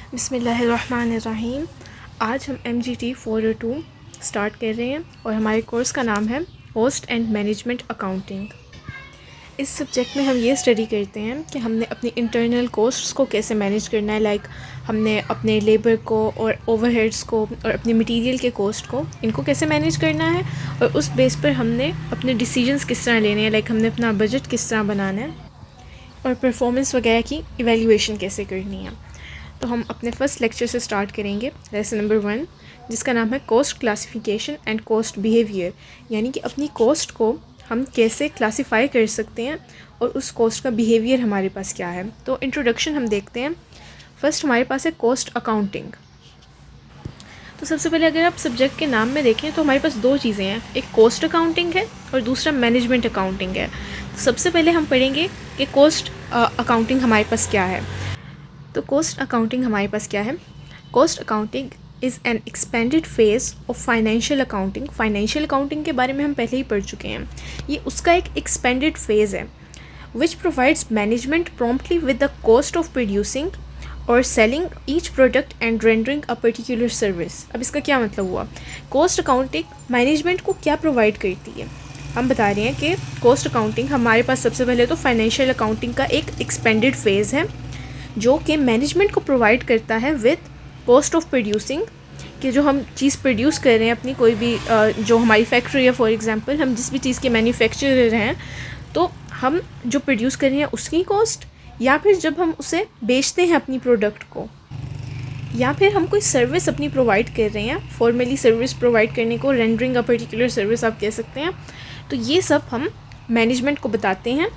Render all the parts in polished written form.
बिस्मिल्लाहिर्रहमानिर्रहीम। आज हम MGT 402 स्टार्ट कर रहे हैं और हमारे कोर्स का नाम है होस्ट एंड मैनेजमेंट अकाउंटिंग। इस सब्जेक्ट में हम ये स्टडी करते हैं कि हमने अपनी इंटरनल कॉस्ट्स को कैसे मैनेज करना है। हमने अपने लेबर को और ओवरहेड्स को और अपने मटेरियल के कॉस्ट को इनको कैसे मैनेज करना है और उस बेस पर हमने अपने डिसीजंस किस तरह लेने हैं। हमने अपना बजट किस तरह बनाना है और परफॉर्मेंस वगैरह की इवैल्यूएशन कैसे करनी है। तो हम अपने फर्स्ट लेक्चर से स्टार्ट करेंगे, लेसन नंबर 1, जिसका नाम है cost classification and cost behaviour. यानी कि अपनी कॉस्ट को हम कैसे क्लासिफाई कर सकते हैं और उस कॉस्ट का बिहेवियर हमारे पास क्या है। तो इंट्रोडक्शन हम देखते हैं। फर्स्ट हमारे पास है कॉस्ट अकाउंटिंग। तो सबसे पहले अगर आप सब्जेक्ट के नाम में देखें तो हमारे पास दो चीज़ें हैं, एक कॉस्ट अकाउंटिंग है और दूसरा मैनेजमेंट अकाउंटिंग है। तो सबसे पहले हम पढ़ेंगे कि कॉस्ट अकाउंटिंग हमारे पास क्या है। तो कॉस्ट अकाउंटिंग हमारे पास क्या है। Cost accounting is an expanded phase of financial accounting. Financial accounting के बारे में हम पहले ही पढ़ चुके हैं। ये उसका एक एक्सपेंडेड फेज है which provides management promptly with the cost of producing और selling each product and rendering a particular service. अब इसका क्या मतलब हुआ। कॉस्ट अकाउंटिंग मैनेजमेंट को क्या प्रोवाइड करती है। हम बता रहे हैं कि कॉस्ट अकाउंटिंग हमारे पास सबसे पहले तो फाइनेंशियल अकाउंटिंग का एक एक्सपेंडेड फेज़ है जो कि मैनेजमेंट को प्रोवाइड करता है विद कॉस्ट ऑफ प्रोड्यूसिंग, कि जो हम चीज़ प्रोड्यूस कर रहे हैं अपनी कोई भी जो हमारी फैक्ट्री है, फॉर एग्जांपल हम जिस भी चीज़ के मैन्युफैक्चरर हैं, तो हम जो प्रोड्यूस कर रहे हैं उसकी कॉस्ट, या फिर जब हम उसे बेचते हैं अपनी प्रोडक्ट को, या फिर हम कोई सर्विस अपनी प्रोवाइड कर रहे हैं। फॉर्मली सर्विस प्रोवाइड करने को रेंडरिंग अ पर्टिकुलर सर्विस आप कह सकते हैं। तो ये सब हम मैनेजमेंट को बताते हैं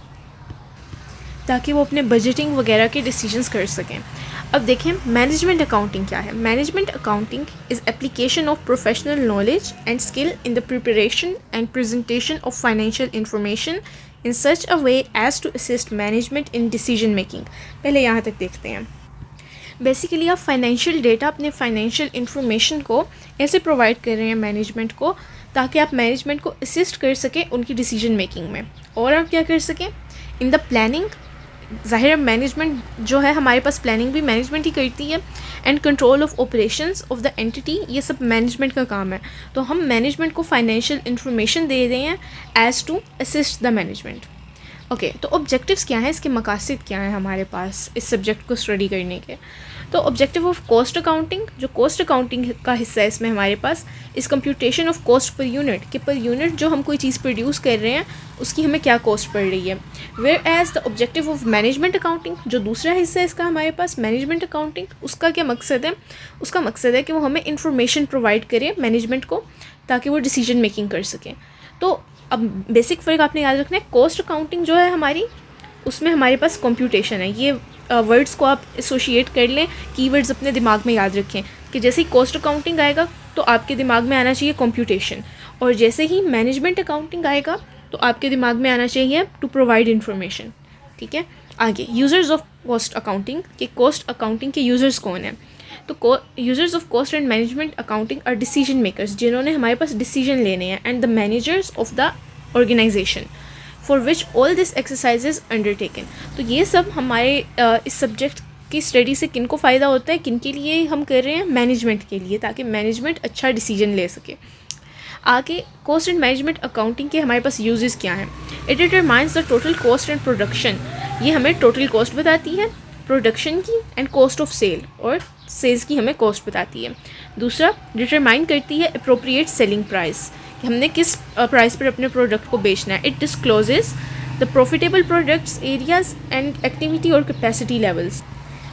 ताकि वो अपने बजटिंग वगैरह के डिसीजंस कर सकें। अब देखें मैनेजमेंट अकाउंटिंग क्या है। Management accounting is application of professional knowledge and skill in the preparation and presentation of financial information in such a way as to assist management in decision making. पहले यहाँ तक देखते हैं। बेसिकली आप financial data, अपने financial information को ऐसे provide कर रहे हैं मैनेजमेंट को ताकि आप मैनेजमेंट को असिस्ट कर सकें उनकी डिसीजन मेकिंग में, और आप क्या कर सकें इन द प्लानिंग। ज़ाहिर मैनेजमेंट जो है, हमारे पास प्लानिंग भी मैनेजमेंट ही करती है, and control of operations of the entity, ये सब मैनेजमेंट का काम है। तो हम मैनेजमेंट को फाइनेंशियल इंफॉर्मेशन दे रहे हैं as to assist the management. Okay, तो ऑब्जेक्टिव्स क्या हैं, इसके मकासद क्या हैं हमारे पास इस सब्जेक्ट को स्टडी करने के। तो ऑब्जेक्टिव ऑफ कॉस्ट अकाउंटिंग, जो कॉस्ट अकाउंटिंग का हिस्सा है इसमें हमारे पास इस computation of cost per unit, कि पर यूनिट जो हम कोई चीज़ प्रोड्यूस कर रहे हैं उसकी हमें क्या कॉस्ट पड़ रही है। Whereas the objective of management accounting, जो दूसरा हिस्सा है इसका हमारे पास मैनेजमेंट अकाउंटिंग, उसका क्या मकसद है। उसका मकसद है कि वो हमें इंफॉर्मेशन प्रोवाइड करे मैनेजमेंट को ताकि वो डिसीजन मेकिंग कर सकें। तो अब बेसिक फ़र्क आपने याद रखना है। कॉस्ट अकाउंटिंग जो है हमारी, उसमें हमारे पास कंप्यूटेशन है। ये वर्ड्स को आप एसोशिएट कर लें, कीवर्ड्स अपने दिमाग में याद रखें कि जैसे ही कॉस्ट अकाउंटिंग आएगा तो आपके दिमाग में आना चाहिए कंप्यूटेशन, और जैसे ही मैनेजमेंट अकाउंटिंग आएगा तो आपके दिमाग में आना चाहिए टू प्रोवाइड इन्फॉर्मेशन। ठीक है, आगे यूज़र्स ऑफ कॉस्ट अकाउंटिंग, कि कॉस्ट अकाउंटिंग के यूज़र्स कौन हैं। तो users of cost and management accounting are decision makers, जिन्होंने हमारे पास डिसीजन लेने हैं, and the managers of the organization for which all this exercises undertaken. तो ये सब हमारे इस सब्जेक्ट की स्टडी से किन को फ़ायदा होता है, किन के लिए हम कर रहे हैं, मैनेजमेंट के लिए, ताकि मैनेजमेंट अच्छा डिसीजन ले सके। आगे कॉस्ट एंड मैनेजमेंट अकाउंटिंग के हमारे पास यूजेस क्या हैं। It determines the total cost and production, ये हमें टोटल कॉस्ट बताती है प्रोडक्शन की, एंड कॉस्ट ऑफ सेल, और सेल्स की हमें कॉस्ट बताती है। दूसरा डिटरमाइन करती है अप्रोप्रिएट सेलिंग प्राइस, कि हमने किस प्राइस पर अपने प्रोडक्ट को बेचना है। It discloses the profitable products, areas and activity और कैपेसिटी लेवल्स।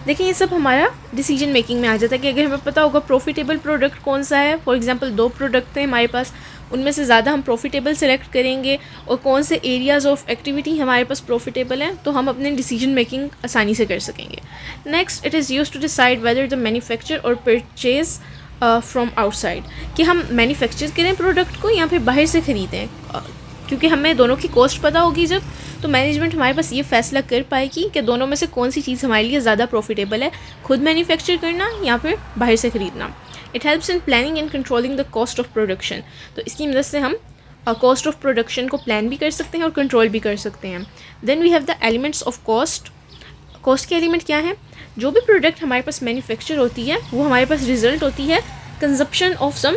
देखिए ये सब हमारा डिसीजन मेकिंग में आ जाता है कि अगर हमें पता होगा प्रॉफिटेबल प्रोडक्ट कौन सा है, फॉर एग्जांपल 2 प्रोडक्ट हैं हमारे पास, उनमें से ज़्यादा हम प्रॉफिटेबल सेलेक्ट करेंगे, और कौन से एरियाज़ ऑफ एक्टिविटी हमारे पास प्रॉफिटेबल हैं, तो हम अपने डिसीजन मेकिंग आसानी से कर सकेंगे। Next, it is use to decide whether the manufacture or purchase from outside, कि हम मैन्युफैक्चर करें प्रोडक्ट को या फिर बाहर से ख़रीदें। क्योंकि हमें दोनों की कॉस्ट पता होगी जब, तो मैनेजमेंट हमारे पास ये फैसला कर पाएगी कि दोनों में से कौन सी चीज़ हमारे लिए ज़्यादा प्रॉफिटेबल है, खुद मैन्युफैक्चर करना या फिर बाहर से ख़रीदना। It helps in planning and controlling the cost of production, तो इसकी मदद से हम कॉस्ट ऑफ प्रोडक्शन को प्लान भी कर सकते हैं और कंट्रोल भी कर सकते हैं। Then we have the elements of cost. Cost के एलिमेंट क्या हैं। जो भी प्रोडक्ट हमारे पास मैन्युफैक्चर होती है वो हमारे पास रिज़ल्ट होती है कंजप्शन ऑफ सम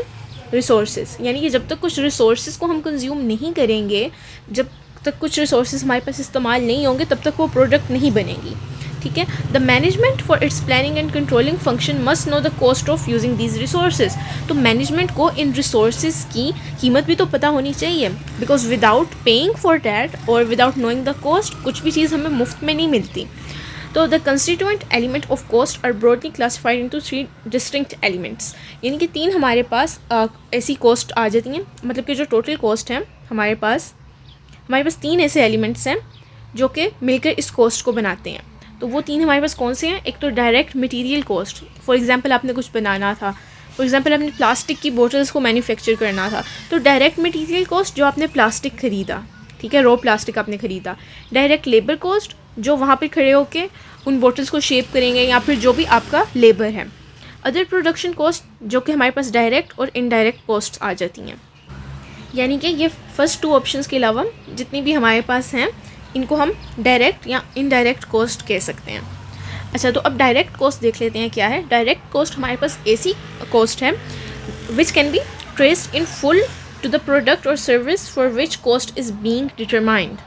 रिसोर्सेज, यानी कि जब तक कुछ रिसोर्सेज को हम कंज्यूम नहीं करेंगे, जब तक कुछ रिसोर्सेज हमारे पास इस्तेमाल नहीं होंगे, तब तक वो प्रोडक्ट नहीं बनेगी। ठीक है। The management for its planning and controlling function must know the cost of using these resources. तो मैनेजमेंट को इन रिसोर्सेज की कीमत भी तो पता होनी चाहिए, because without paying for that or without knowing the cost कुछ भी चीज़ हमें मुफ्त में नहीं मिलती। तो the constituent element of cost are broadly classified into 3 distinct elements, यानी कि 3 हमारे पास ऐसी कॉस्ट आ जाती हैं, मतलब कि जो टोटल कॉस्ट है हमारे पास 3 ऐसे एलिमेंट्स हैं जो कि मिलकर इस कॉस्ट को बनाते हैं। तो वो 3 हमारे पास कौन से हैं? एक तो direct material cost, for example आपने कुछ बनाना था, फॉर एग्जांपल आपने प्लास्टिक की बोटल्स को मैन्युफैक्चर करना था, तो डायरेक्ट मटेरियल कॉस्ट जो आपने प्लास्टिक ख़रीदा, ठीक है, रॉ प्लास्टिक आपने ख़रीदा। डायरेक्ट लेबर कॉस्ट जो वहाँ पे खड़े होके उन बोटल्स को शेप करेंगे या फिर जो भी आपका लेबर है। अदर प्रोडक्शन कॉस्ट जो कि हमारे पास डायरेक्ट और इनडायरेक्ट कॉस्ट आ जाती हैं, यानी कि ये फर्स्ट 2 ऑप्शंस के अलावा जितनी भी हमारे पास हैं इनको हम डायरेक्ट या इनडायरेक्ट कॉस्ट कह सकते हैं। अच्छा, तो अब डायरेक्ट कॉस्ट देख लेते हैं क्या है। डायरेक्ट कॉस्ट हमारे पास ऐसी कॉस्ट है which can be traced in full to the product और service for which cost is being determined.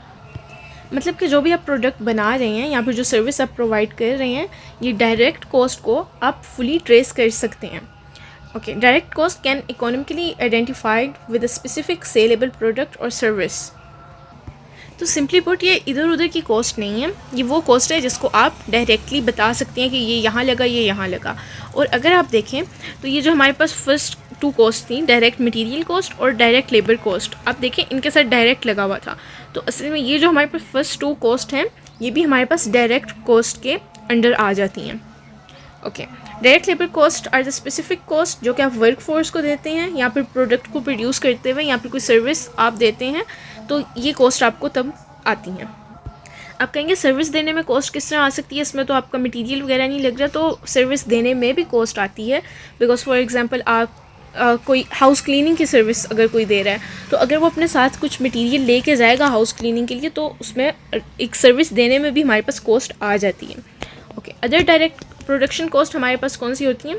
मतलब कि जो भी आप प्रोडक्ट बना रहे हैं या फिर जो सर्विस आप प्रोवाइड कर रहे हैं, ये डायरेक्ट कॉस्ट को आप फुली ट्रेस कर सकते हैं। Okay, direct cost can economically identified with a specific saleable product और सर्विस। तो सिंपली पुट ये इधर उधर की कॉस्ट नहीं है, ये वो कॉस्ट है जिसको आप डायरेक्टली बता सकते हैं कि ये यहाँ लगा, ये यहाँ लगा। और अगर आप देखें तो ये जो हमारे पास फर्स्ट 2 कॉस्ट थी, डायरेक्ट मटेरियल कॉस्ट और डायरेक्ट लेबर कॉस्ट, आप देखें इनके साथ डायरेक्ट लगा हुआ था। तो असल में ये जो हमारे पास फर्स्ट 2 कॉस्ट हैं ये भी हमारे पास डायरेक्ट कॉस्ट के अंडर आ जाती हैं। Okay, direct labour cost are the specific cost जो कि आप वर्क फोर्स को देते हैं या फिर प्रोडक्ट को प्रोड्यूस करते हुए या फिर कोई सर्विस आप देते हैं, तो ये कॉस्ट आपको तब आती हैं। आप कहेंगे सर्विस देने में कॉस्ट किस तरह आ सकती है, इसमें तो आपका मटेरियल वगैरह नहीं लग रहा, तो सर्विस देने में भी कॉस्ट आती है। बिकॉज फॉर एग्जांपल आप कोई हाउस क्लीनिंग की सर्विस अगर कोई दे रहा है, तो अगर वो अपने साथ कुछ मटेरियल लेके जाएगा हाउस क्लीनिंग के लिए, तो उसमें एक सर्विस देने में भी हमारे पास कॉस्ट आ जाती है। Okay, other direct production cost हमारे पास कौन सी होती हैं?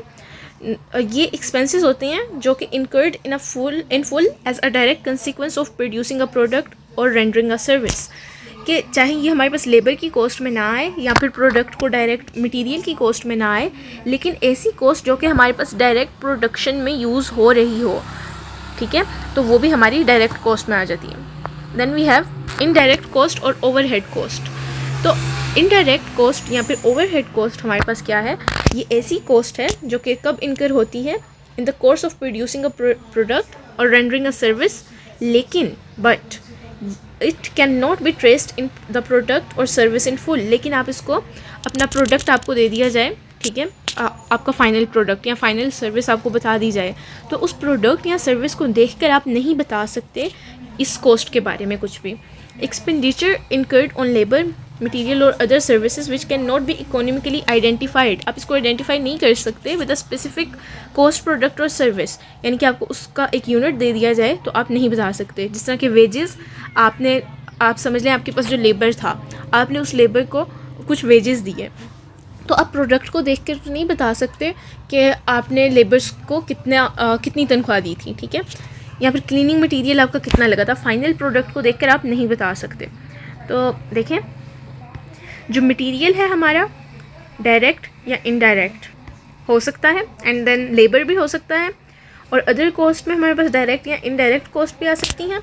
ये एक्सपेंसेस होते हैं जो कि incurred in full as a direct consequence of producing a product or rendering a service, कि चाहे ये हमारे पास लेबर की कॉस्ट में ना आए या फिर प्रोडक्ट को डायरेक्ट मटेरियल की कॉस्ट में ना आए, लेकिन ऐसी कॉस्ट जो कि हमारे पास डायरेक्ट प्रोडक्शन में यूज़ हो रही हो, ठीक है, तो वो भी हमारी डायरेक्ट कॉस्ट में आ जाती है। Then we have indirect cost or overhead cost. तो इनडायरेक्ट कॉस्ट या फिर ओवरहेड कॉस्ट हमारे पास क्या है? ये ऐसी कॉस्ट है जो कि कब इनकर होती है? In the course of producing a product or rendering a service, लेकिन but it can not B traced in the product और सर्विस इन फुल। लेकिन आप इसको अपना प्रोडक्ट आपको दे दिया जाए, ठीक है, आपका फाइनल प्रोडक्ट या फाइनल सर्विस आपको बता दी जाए, तो उस प्रोडक्ट या सर्विस को देखकर आप नहीं बता सकते इस कॉस्ट के बारे में कुछ भी। Expenditure incurred on labour material और other services which can not be economically identified. आप इसको आइडेंटिफाई नहीं कर सकते with a specific cost product और सर्विस, यानी कि आपको उसका एक यूनिट दे दिया जाए तो आप नहीं बता सकते। जिस तरह के वेजेस आप समझ लें आपके पास जो लेबर था, आपने उस लेबर को कुछ वेजेस दिए, तो आप प्रोडक्ट को देख कर तो नहीं बता सकते कि आपने लेबर्स को कितनी तनख्वाह दी थी, ठीक है, या फिर क्लीनिंग मटेरियल आपका कितना लगा था। फाइनल प्रोडक्ट को देखकर आप नहीं बता सकते। तो देखें, जो मटेरियल है हमारा डायरेक्ट या इनडायरेक्ट हो सकता है, एंड देन लेबर भी हो सकता है, और अदर कॉस्ट में हमारे पास डायरेक्ट या इनडायरेक्ट कॉस्ट भी आ सकती हैं,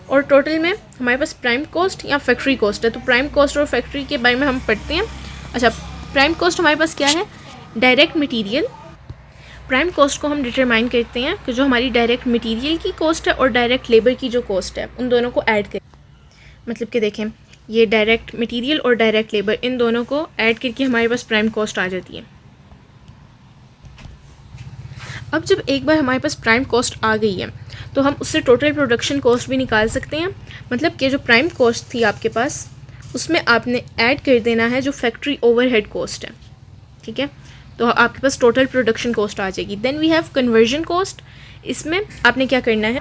और टोटल में हमारे पास प्राइम कॉस्ट या फैक्ट्री कॉस्ट है। तो प्राइम कॉस्ट और फैक्ट्री के बारे में हम पढ़ते हैं। अच्छा, प्राइम कॉस्ट हमारे पास क्या है? Direct material. प्राइम कॉस्ट को हम डिटरमाइन करते हैं कि जो हमारी डायरेक्ट मटेरियल की कॉस्ट है और डायरेक्ट लेबर की जो कॉस्ट है, उन दोनों को ऐड करें। मतलब कि देखें, ये डायरेक्ट मटेरियल और डायरेक्ट लेबर, इन दोनों को ऐड करके हमारे पास प्राइम कॉस्ट आ जाती है। अब जब एक बार हमारे पास प्राइम कॉस्ट आ गई है, तो हम उससे टोटल प्रोडक्शन कॉस्ट भी निकाल सकते हैं। मतलब कि जो प्राइम कॉस्ट थी आपके पास, उसमें आपने ऐड कर देना है जो फैक्ट्री ओवरहेड कॉस्ट है, ठीक है, तो आपके पास टोटल प्रोडक्शन कॉस्ट आ जाएगी। Then we have conversion cost. इसमें आपने क्या करना है?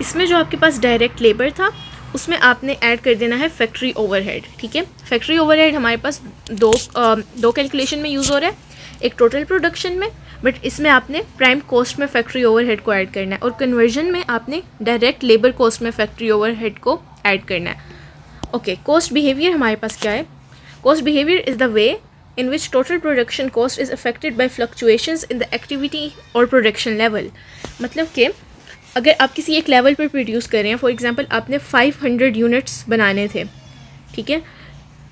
इसमें जो आपके पास डायरेक्ट लेबर था उसमें आपने ऐड कर देना है फैक्ट्री ओवरहेड। ठीक है, फैक्ट्री ओवरहेड हमारे पास दो कैलकुलेशन में यूज़ हो रहा है, एक टोटल प्रोडक्शन में, बट इसमें आपने प्राइम कॉस्ट में फैक्ट्री ओवरहेड को ऐड करना है, और कन्वर्जन में आपने डायरेक्ट लेबर कॉस्ट में फैक्ट्री ओवरहेड को ऐड करना है। ओके, कॉस्ट बिहेवियर हमारे पास क्या है? Cost behaviour is the way in which total production cost is affected by fluctuations in the activity or production level। मतलब कि अगर आप किसी एक लेवल पर प्रोड्यूस कर रहे हैं, फॉर एग्जांपल आपने 500 यूनिट्स बनाने थे, ठीक है,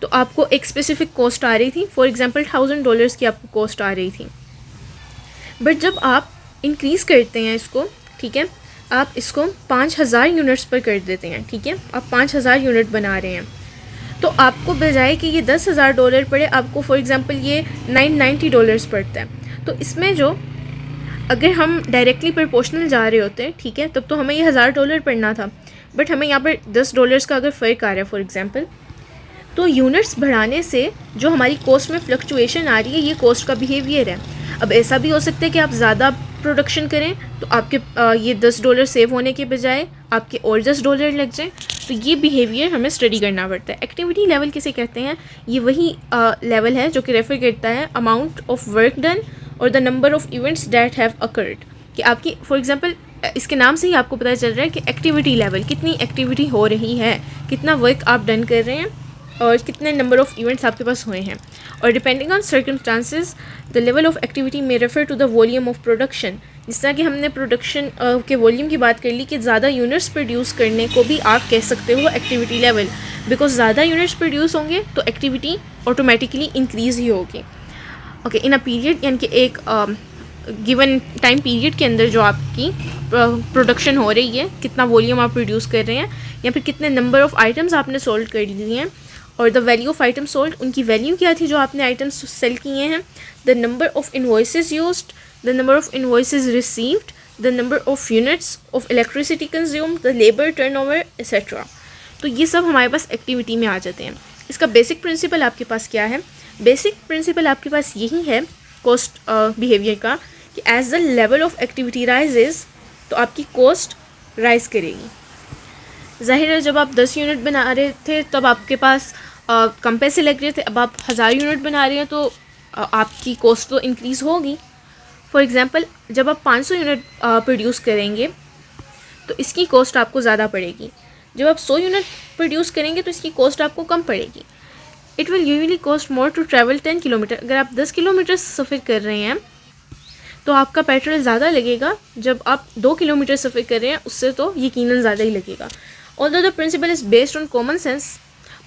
तो आपको एक स्पेसिफिक कॉस्ट आ रही थी, फॉर एग्जांपल $1000 की आपको कॉस्ट आ रही थी। बट जब आप इंक्रीज़ करते हैं इसको, ठीक है, आप इसको 5000 यूनिट्स पर कर देते हैं, ठीक है, आप 5000 यूनिट बना रहे हैं, तो आपको बजाय कि ये $10,000 पड़े, आपको फॉर एग्ज़ाम्पल ये $990 पड़ता है। तो इसमें जो अगर हम डायरेक्टली प्रोपोर्शनल जा रहे होते हैं, ठीक है, तब तो हमें ये $1000 पड़ना था, बट हमें यहाँ पर $10 का अगर फ़र्क आ रहा है फॉर एग्ज़ाम्पल, तो यूनिट्स बढ़ाने से जो हमारी कॉस्ट में फ्लक्चुएशन आ रही है, ये कॉस्ट का बिहेवियर है। अब ऐसा भी हो सकता है कि आप ज़्यादा प्रोडक्शन करें तो आपके ये $10 सेव होने के बजाय आपके और $10 लग जाए, तो ये बिहेवियर हमें स्टडी करना पड़ता है। एक्टिविटी लेवल किसे कहते हैं? ये वही लेवल है जो कि रेफ़र करता है अमाउंट ऑफ वर्क डन और the number of events that have occurred, कि आपकी फॉर एग्जांपल इसके नाम से ही आपको पता चल रहा है कि एक्टिविटी लेवल, कितनी एक्टिविटी हो रही है, कितना वर्क आप डन कर रहे हैं और कितने नंबर ऑफ़ इवेंट्स आपके पास हुए हैं। और depending on circumstances the level of activity में refer to the volume of production. जिस तरह कि हमने प्रोडक्शन के वॉल्यूम की बात कर ली कि ज़्यादा यूनिट्स प्रोड्यूस करने को भी आप कह सकते हो एक्टिविटी लेवल, बिकॉज ज़्यादा यूनिट्स प्रोड्यूस होंगे तो एक्टिविटी ऑटोमेटिकली इंक्रीज़ ही होगी। ओके, इन अ पीरियड, यानी कि एक गिवन टाइम पीरियड के अंदर जो आपकी प्रोडक्शन हो रही है, कितना वॉल्यूम आप प्रोड्यूस कर रहे हैं, या फिर कितने नंबर ऑफ़ आइटम्स आपने सोल्ड कर लिए हैं, और the value of item sold, उनकी वैल्यू क्या थी जो आपने आइटम्स सेल किए हैं, the number of invoices used, the number of invoices received, the number of units of electricity consumed, the labour turnover etcetera. तो ये सब हमारे पास एक्टिविटी में आ जाते हैं। इसका बेसिक प्रिंसिपल आपके पास क्या है? बेसिक प्रिंसिपल आपके पास यही है कॉस्ट बिहेवियर का, कि as the level of activity rises, तो आपकी कॉस्ट राइज करेगी। जाहिर है जब आप 10 यूनिट बना रहे थे तब आपके पास कम पैसे लग रहे थे, अब आप 1000 यूनिट बना रहे हैं तो आपकी कॉस्ट तो इंक्रीज़ होगी। फॉर एग्ज़ाम्पल जब आप 500 यूनिट प्रोड्यूस करेंगे तो इसकी कॉस्ट आपको ज़्यादा पड़ेगी, जब आप 100 यूनिट प्रोड्यूस करेंगे तो इसकी कॉस्ट आपको कम पड़ेगी। It will usually cost more to travel 10 kilometre. अगर आप 10 किलोमीटर सफ़र कर रहे हैं तो आपका पेट्रोल ज़्यादा लगेगा, जब आप 2 किलोमीटर सफ़र कर रहे हैं उससे तो यकीनन ज़्यादा ही लगेगा। Although the principle is based on common sense,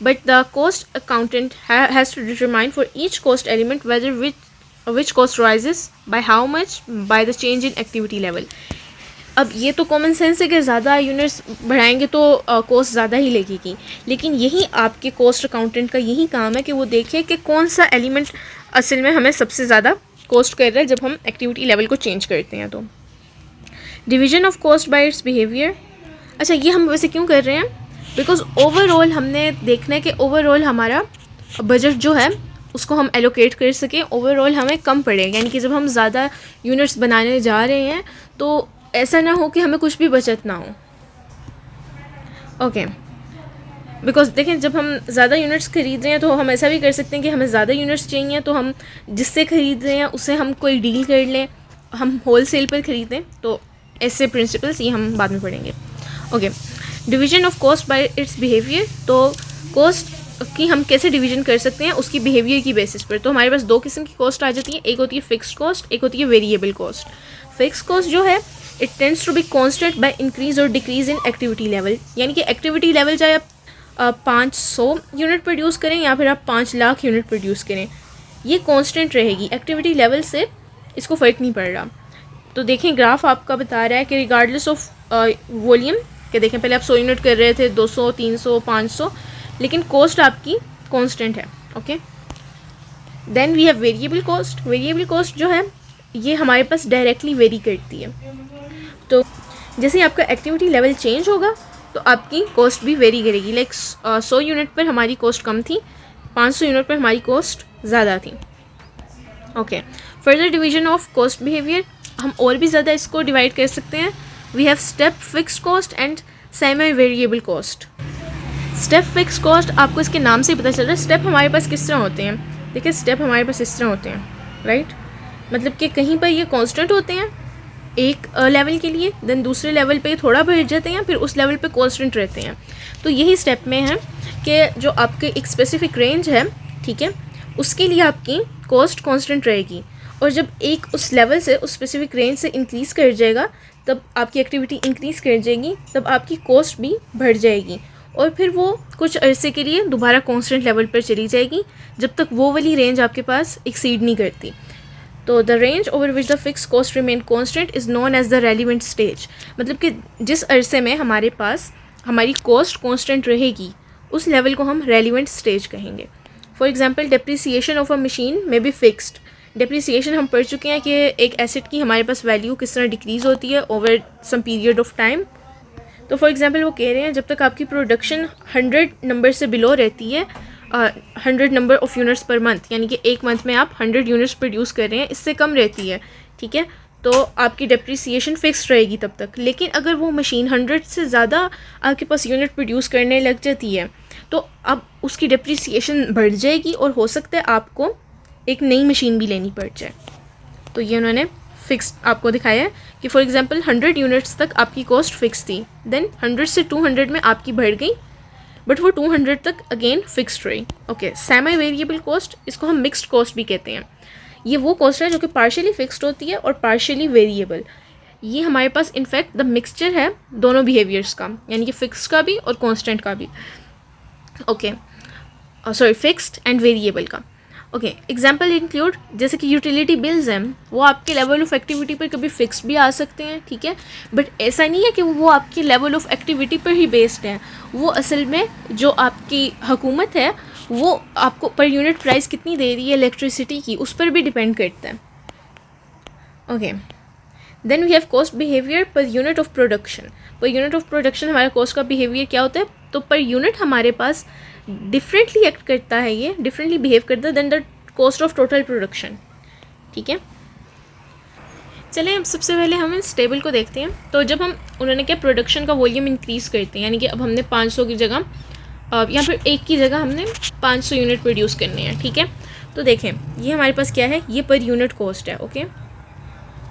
but the cost accountant has to determine for each cost element whether which cost rises by how much by the change in activity level। अब ये तो common sense है कि ज़्यादा units बढ़ाएंगे तो cost ज़्यादा ही लगेगी, लेकिन यही आपके कॉस्ट अकाउंटेंट का यही काम है कि वो देखे कि कौन सा एलिमेंट असल में हमें सबसे ज़्यादा कॉस्ट कर रहा है जब हम एक्टिविटी लेवल को चेंज करते हैं। तो division of cost by it's behaviour. अच्छा, ये हम वैसे क्यों कर रहे हैं? बिकॉज ओवरऑल हमने देखना है कि ओवरऑल हमारा बजट जो है उसको हम एलोकेट कर सकें, ओवरऑल हमें कम पड़े, यानी कि जब हम ज़्यादा यूनिट्स बनाने जा रहे हैं तो ऐसा ना हो कि हमें कुछ भी बचत ना हो। ओके, बिकॉज देखें जब हम ज़्यादा यूनिट्स ख़रीद रहे हैं तो हम ऐसा भी कर सकते हैं कि हमें ज़्यादा यूनिट्स चाहिए तो हम जिससे ख़रीद रहे हैं उससे हम कोई डील कर लें, हम होल सेल पर ख़रीदें। तो ऐसे प्रिंसिपल्स ये हम बाद में पढ़ेंगे। Okay, division of cost by it's behaviour. तो कॉस्ट की हम कैसे डिवीजन कर सकते हैं? उसकी बिहेवियर की बेसिस पर। तो हमारे पास दो किस्म की कॉस्ट आ जाती है, एक होती है फिक्स्ड कॉस्ट, एक होती है वेरिएबल कॉस्ट। फिक्स्ड कॉस्ट जो है it tends to be constant by increase or decrease in activity level, यानी कि एक्टिविटी लेवल चाहे आप 500 यूनिट प्रोड्यूस करें या फिर आप 5 लाख यूनिट प्रोड्यूस करें, ये कांस्टेंट रहेगी, एक्टिविटी लेवल से इसको फ़र्क नहीं पड़ रहा। तो देखें ग्राफ आपका बता रहा है कि रिगार्डलेस ऑफ वॉल्यूम, कि देखें पहले आप 100 यूनिट कर रहे थे, 200, 300, 500, लेकिन कॉस्ट आपकी कांस्टेंट है। Okay, then we have variable cost. Variable cost जो है ये हमारे पास डायरेक्टली वेरी करती है। तो जैसे ही आपका एक्टिविटी लेवल चेंज होगा तो आपकी कॉस्ट भी वेरी करेगी। लाइक 100 यूनिट पर हमारी कॉस्ट कम थी, 500 यूनिट पर हमारी कॉस्ट ज़्यादा थी। Okay, further division of cost behaviour, हम और भी ज़्यादा इसको डिवाइड कर सकते हैं। We have step fixed cost and semi variable cost. Step fix cost आपको इसके नाम से ही पता चल रहा है। स्टेप हमारे पास किस तरह होते हैं, देखिए स्टेप हमारे पास इस तरह होते हैं, राइट। मतलब कि कहीं पर ये कांस्टेंट होते हैं एक लेवल के लिए, देन दूसरे लेवल पे थोड़ा बढ़ जाते हैं, फिर उस लेवल पे कांस्टेंट रहते हैं। तो यही स्टेप में है कि जो आपके एक स्पेसिफिक रेंज है, ठीक है, उसके लिए आपकी कॉस्ट कांस्टेंट रहेगी, और जब एक उस लेवल से उस स्पेसिफिक रेंज से इंक्रीज़ कर जाएगा, तब आपकी एक्टिविटी इंक्रीज़ कर जाएगी, तब आपकी कॉस्ट भी बढ़ जाएगी, और फिर वो कुछ अरसे के लिए दोबारा कांस्टेंट लेवल पर चली जाएगी, जब तक वो वाली रेंज आपके पास एक्सीड नहीं करती। तो the range over which the fix cost remain constant is known as the relevant stage. मतलब कि जिस अरसे में हमारे पास हमारी कॉस्ट कॉन्स्टेंट रहेगी, उस लेवल को हम रेलिवेंट स्टेज कहेंगे। For example, depreciation of a machine में बी फिक्स्ड। डेप्रिसिएशन हम पढ़ चुके हैं कि एक एसेट की हमारे पास वैल्यू किस तरह डिक्रीज़ होती है over some period of time. तो फॉर एग्जांपल वो कह रहे हैं जब तक आपकी प्रोडक्शन 100 नंबर से बिलो रहती है, 100 number of units per month, यानी कि एक मंथ में आप 100 यूनिट्स प्रोड्यूस कर रहे हैं, इससे कम रहती है, ठीक है, तो आपकी डेप्रिसिएशन फिक्स रहेगी तब तक। लेकिन अगर वो मशीन 100 से ज़्यादा आपके पास यूनिट प्रोड्यूस करने लग जाती है, तो अब उसकी डेप्रिसिएशन बढ़ जाएगी, और हो सकता है आपको एक नई मशीन भी लेनी पड़ जाए। तो ये उन्होंने फिक्स आपको दिखाया है कि फॉर एग्जांपल 100 यूनिट्स तक आपकी कॉस्ट फिक्स थी, देन 100 से 200 में आपकी बढ़ गई, बट वो 200 तक अगेन फिक्स्ड रही। ओके, सेमी वेरिएबल कॉस्ट, इसको हम मिक्स्ड कॉस्ट भी कहते हैं। ये वो कॉस्ट है जो कि पार्शियली फिक्स्ड होती है और पार्शियली वेरिएबल। ये हमारे पास इनफैक्ट द मिक्सचर है दोनों बिहेवियर्स का, यानी कि फिक्स्ड का भी और कॉन्स्टेंट का भी। Okay, sorry, fixed and variable का। ओके, एग्जाम्पल इंक्लूड, जैसे कि यूटिलिटी बिल्स हैं, वो आपके लेवल ऑफ एक्टिविटी पर कभी फिक्स भी आ सकते हैं, ठीक है, बट ऐसा नहीं है कि वो आपके लेवल ऑफ एक्टिविटी पर ही बेस्ड हैं। वो असल में जो आपकी हुकूमत है, वो आपको पर यूनिट प्राइस कितनी दे रही है इलेक्ट्रिसिटी की, उस पर भी डिपेंड करता है। Okay, then we have cost behaviour per unit of production. Per unit of production हमारा कॉस्ट का बिहेवियर क्या होता है, तो पर यूनिट हमारे पास डिफरेंटली एक्ट करता है, ये डिफरेंटली बिहेव करता है then the cost of total production, ठीक है। चलिए अब सबसे पहले हम इस टेबल को देखते हैं। तो जब हम, उन्होंने क्या, प्रोडक्शन का वॉल्यूम इंक्रीज़ करते हैं, यानी कि अब हमने 500 की जगह, यहाँ पर एक की जगह हमने 500 यूनिट प्रोड्यूस करने हैं, ठीक है। तो देखें, ये हमारे पास क्या है, ये पर यूनिट कॉस्ट है, ओके,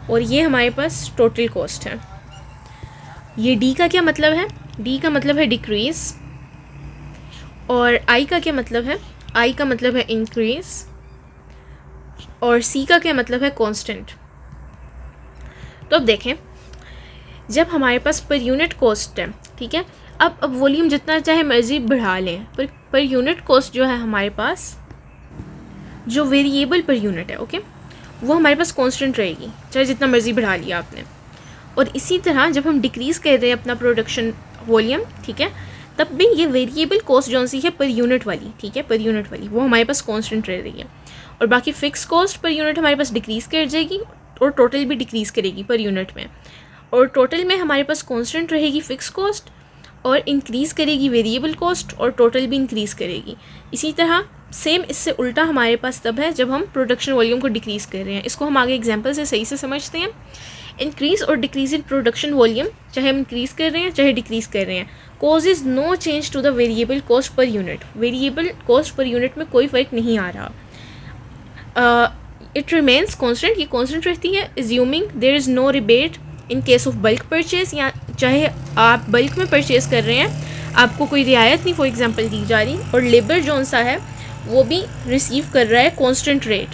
और ये हमारे पास टोटल कॉस्ट है। ये डी का क्या मतलब है, डी का मतलब है डिक्रीज़, और आई का क्या मतलब है, आई का मतलब है इंक्रीज़, और सी का क्या मतलब है, कांस्टेंट। तो अब देखें, जब हमारे पास पर यूनिट कॉस्ट है, ठीक है, अब वॉल्यूम जितना चाहे मर्जी बढ़ा लें, पर यूनिट कॉस्ट जो है हमारे पास, जो वेरिएबल पर यूनिट है, ओके, वो हमारे पास कांस्टेंट रहेगी, चाहे जितना मर्जी बढ़ा लिया आपने। और इसी तरह जब हम डिक्रीज़ कर रहे हैं अपना प्रोडक्शन वॉल्यूम, ठीक है, तब भी ये वेरिएबल कॉस्ट जो सी है पर यूनिट वाली, ठीक है, पर यूनिट वाली, वो हमारे पास कांस्टेंट रह रही है, और बाकी फिक्स कॉस्ट पर यूनिट हमारे पास डिक्रीज़ कर जाएगी, और टोटल भी डिक्रीज़ करेगी पर यूनिट में, और टोटल में हमारे पास कांस्टेंट रहेगी फिक्स कॉस्ट, और इंक्रीज़ करेगी वेरिएबल कॉस्ट, और टोटल भी इंक्रीज़ करेगी। इसी तरह सेम इससे उल्टा हमारे पास तब है जब हम प्रोडक्शन वॉल्यूम को डिक्रीज़ कर रहे हैं। इसको हम आगे एग्जांपल से सही से समझते हैं। इंक्रीज़ और डिक्रीज़ इन प्रोडक्शन वॉल्यूम, चाहे हम इंक्रीज़ कर रहे हैं चाहे डिक्रीज़ कर रहे हैं, causes no change to the variable cost per unit. Variable cost per unit में कोई फ़र्क नहीं आ रहा, इट रिमेन्स कॉन्स्टेंट, ये कॉन्स्टेंट रहती है। Assuming there is no rebate in case of bulk purchase, या चाहे आप बल्क में परचेज़ कर रहे हैं, आपको कोई रियायत नहीं फॉर एग्जांपल दी जा रही, और लेबर जौन सा है वो भी रिसीव कर रहा है कांस्टेंट रेट,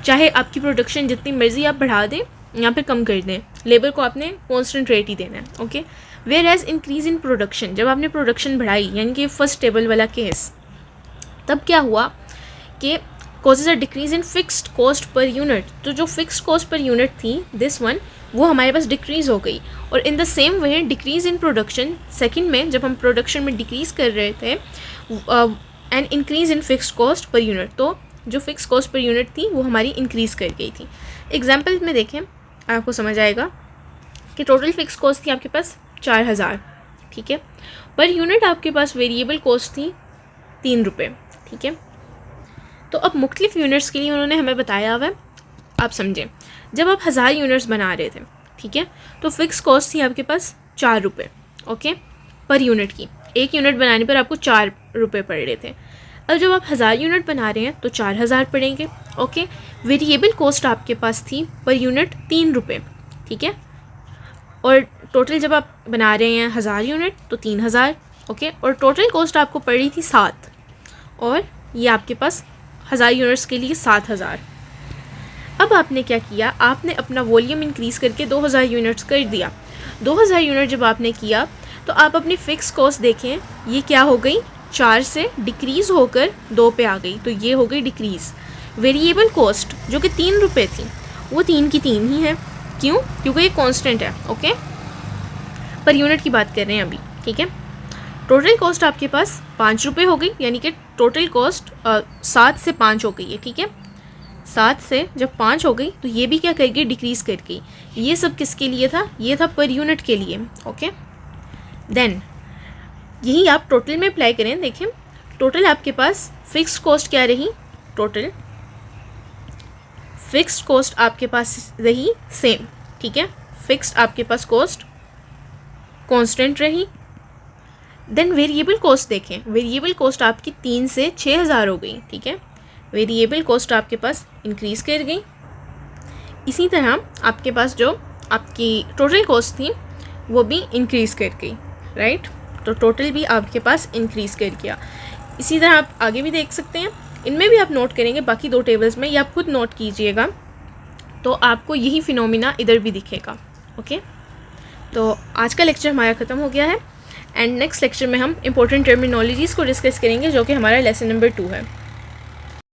चाहे आपकी प्रोडक्शन जितनी मर्जी आप बढ़ा दें या फिर कम कर दें, लेबर को आपने कांस्टेंट रेट ही देना है, okay. Whereas increase in production, जब आपने प्रोडक्शन बढ़ाई, यानी कि फर्स्ट टेबल वाला केस, तब क्या हुआ कि causes are decrease in fixed cost per unit. तो जो फिक्स्ड कॉस्ट पर यूनिट थी, दिस वन, वो हमारे पास डिक्रीज़ हो गई। और in the same way decrease in production, second में जब हम प्रोडक्शन में डिक्रीज़ कर रहे थे, and increase in fixed cost per unit, तो जो फिक्स कॉस्ट पर यूनिट थी वो हमारी इंक्रीज़ कर गई थी। एग्जाम्पल में देखें, आपको समझ आएगा कि टोटल फिक्स कॉस्ट थी आपके पास 4000, ठीक है, पर यूनिट आपके पास वेरिएबल कॉस्ट थी 3 रुपये, ठीक है। तो अब मुख्तलिफ यूनिट्स के लिए उन्होंने हमें बताया हुआ है, आप समझें, जब आप 1000 यूनिट्स बना रहे थे, ठीक है, तो फिक्स कॉस्ट थी आपके पास 4 रुपये, ओके, पर यूनिट की। 1 यूनिट बनाने पर आपको 4 रुपये पड़ रहे थे। अब जब आप 1000 यूनिट बना रहे हैं तो 4000 पड़ेंगे। ओके, वेरिएबल कॉस्ट आपके पास थी पर यूनिट 3 रुपये, ठीक है। और टोटल जब आप बना रहे हैं 1000 यूनिट तो 3000, ओके। और टोटल कॉस्ट आपको पड़ी थी 7, और ये आपके पास 1000 यूनिट्स के लिए 7000। अब आपने क्या किया, आपने अपना वॉल्यूम इंक्रीज़ करके 2000 यूनिट्स कर दिया। 2000 यूनिट जब आपने किया तो आप अपनी फ़िक्स कॉस्ट देखें, ये क्या हो गई, 4 से डिक्रीज़ होकर 2 पे आ गई, तो ये हो गई डिक्रीज़। वेरिएबल कॉस्ट जो कि 3 रुपये थी वो 3 की 3 ही है। क्यों? क्योंकि ये कांस्टेंट है, ओके। पर यूनिट की बात कर रहे हैं अभी, ठीक है। टोटल कॉस्ट आपके पास 5 रुपये हो गई, यानी कि टोटल कॉस्ट 7 से 5 हो गई है, ठीक है। 7 से जब 5 हो गई तो ये भी क्या कर गई, डिक्रीज़ कर गई। ये सब किसके लिए था, ये था पर यूनिट के लिए, ओके। देन यही आप टोटल में अप्लाई करें, देखें टोटल आपके पास फिक्स कॉस्ट क्या रही, टोटल फिक्स्ड कॉस्ट आपके पास रही सेम, ठीक है। फिक्स्ड आपके पास कॉस्ट कांस्टेंट रही। देन वेरिएबल कॉस्ट देखें, वेरिएबल कॉस्ट आपकी 3 से 6000 हो गई, ठीक है। वेरिएबल कॉस्ट आपके पास इंक्रीज़ कर गई। इसी तरह आपके पास जो आपकी टोटल कॉस्ट थी वो भी इंक्रीज़ कर गई, राइट। तो टोटल भी आपके पास इंक्रीज़ कर गया। इसी तरह आप आगे भी देख सकते हैं, इनमें भी आप नोट करेंगे, बाकी 2 टेबल्स में, ये आप खुद नोट कीजिएगा तो आपको यही फिनोमिना इधर भी दिखेगा, ओके। तो आज का लेक्चर हमारा ख़त्म हो गया है, एंड नेक्स्ट लेक्चर में हम इंपॉर्टेंट टर्मिनोलॉजीज़ को डिस्कस करेंगे जो कि हमारा लेसन नंबर 2 है।